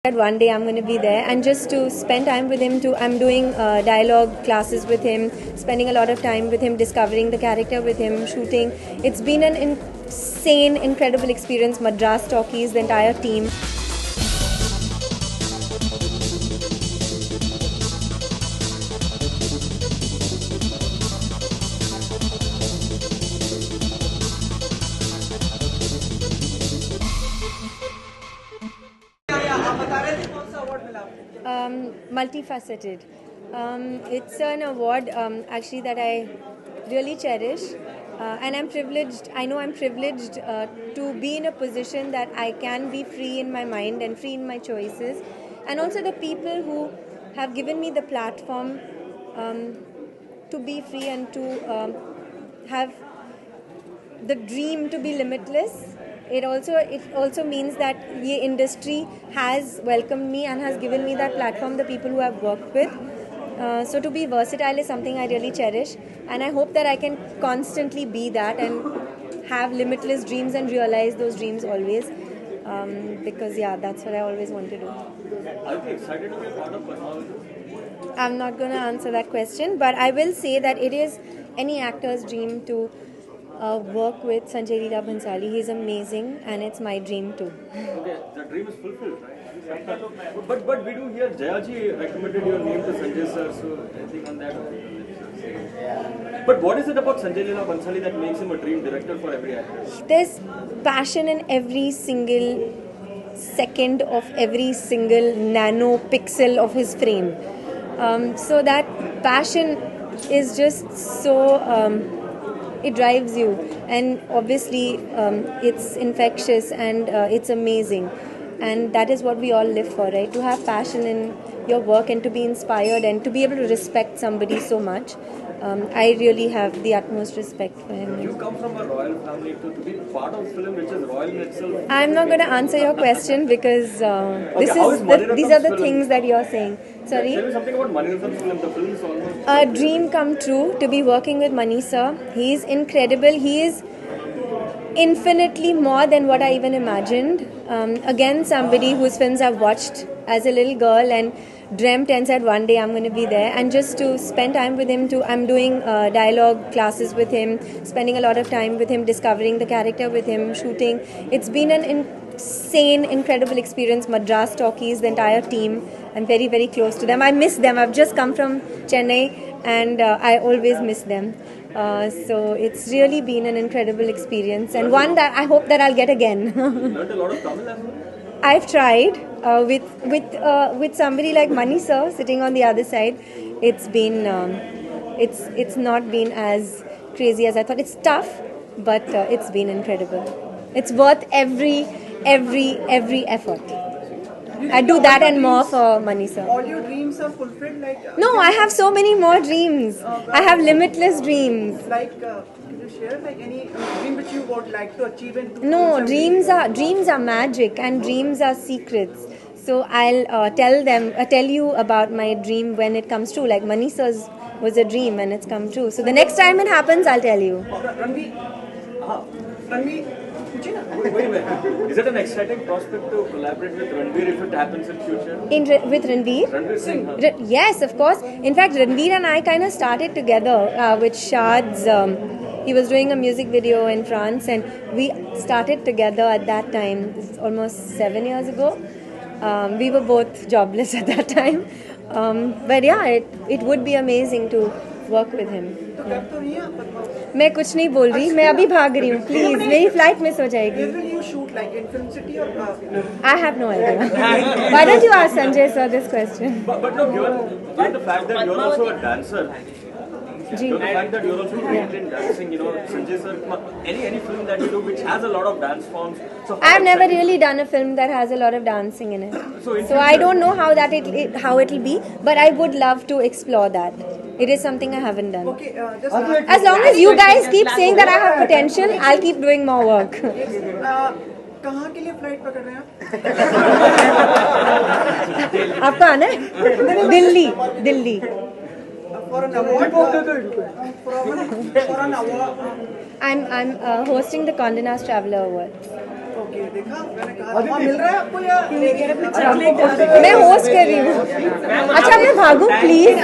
That one day I'm going to be there, and just to spend time with him. I'm doing dialogue classes with him, spending a lot of time with him, discovering the character with him, shooting. It's been an insane, incredible experience. Madras Talkies, the entire team. Multifaceted. It's an award actually that I really cherish, and I'm privileged. I know I'm privileged to be in a position that I can be free in my mind and free in my choices, and also the people who have given me the platform to be free and to have the dream to be limitless. It also means that the industry has welcomed me and has given me that platform, the people who I've worked with. So to be versatile is something I really cherish, and I hope that I can constantly be that and have limitless dreams and realize those dreams always. Because that's what I always want to do. Are you excited to be a part of Padmavat? I'm not going to answer that question, but I will say that it is any actor's dream to work with Sanjay Leela Bhansali. He's amazing, and it's my dream too. Okay, the dream is fulfilled, right? But we do hear Jayaji recommended your name to Sanjay sir, so anything on that? But what is it about Sanjay Leela Bhansali that makes him a dream director for every actor? There's passion in every single second of every single nano pixel of his frame. So that passion is just so... it drives you, and obviously it's infectious, and it's amazing, and that is what we all live for, right? To have passion in your work and to be inspired and to be able to respect somebody so much. I really have the utmost respect for him. You come from a royal family, to be part of film which is royal in itself. I'm not going to answer your question because these are the things that you're saying. Sorry? Tell me something about Maniratnam film. The film is almost... A dream come true to be working with Mani sir. He is incredible. He is infinitely more than what I even imagined. Again, somebody whose films I've watched as a little girl and dreamt and said one day I'm going to be there, and just to spend time with him. I'm doing dialogue classes with him, spending a lot of time with him, discovering the character with him, shooting. It's been an insane, incredible experience. Madras Talkies, the entire team. I'm very, very close to them. I miss them. I've just come from Chennai, and I always miss them. So it's really been an incredible experience, and one that I hope that I'll get again. Learned a lot of Tamil as well? I've tried with somebody like Mani sir sitting on the other side. It's been it's not been as crazy as I thought. It's tough, but it's been incredible. It's worth every effort. I do that and more for Mani sir. All your dreams are fulfilled, No, I have so many more dreams. I have limitless dreams. Can you share any dream which you would like to achieve in No, dreams are magic, and dreams are secrets. So I'll tell you about my dream when it comes true. Like Mani sir's was a dream and it's come true. So the next time it happens, I'll tell you. Ranveer, Is it an exciting prospect to collaborate with Ranveer if it happens in future? With Ranveer? Ranveer Singh. Yes, of course. In fact, Ranveer and I kind of started together with Shad's. He was doing a music video in France, and we started together at that time. This is almost 7 years ago. We were both jobless at that time. But yeah, it would be amazing to work with him. तो कब तो नहीं है पद्मावत? मैं कुछ नहीं बोल रही, मैं अभी भाग रही हूँ. प्लीज, मेरी फ्लाइट मिस हो जाएगी. Where will you shoot, like in Film City or? I have no idea. Why don't you ask Sanjay sir this question? But no, given the fact that you're also a dancer, Ji. the fact that you're also trained in dancing, Sanjay sir, any film that you do which has a lot of dance forms. So I've never really done a film that has a lot of dancing in it. So I don't know how it'll be, but I would love to explore that. It is something I haven't done. Okay, just As long as you guys keep saying that I have potential, I'll keep doing more work. कहाँ के लिए flight पकड़ रहे हैं आप? आपको आना है? Delhi. For an award. For an award. I'm hosting the Condé Nast Traveler Award. Okay देखा मैंने कहा था मिल रहा है आपको या मैं होस्ट कर रही हूँ. अच्छा मैं भागूं प्लीज.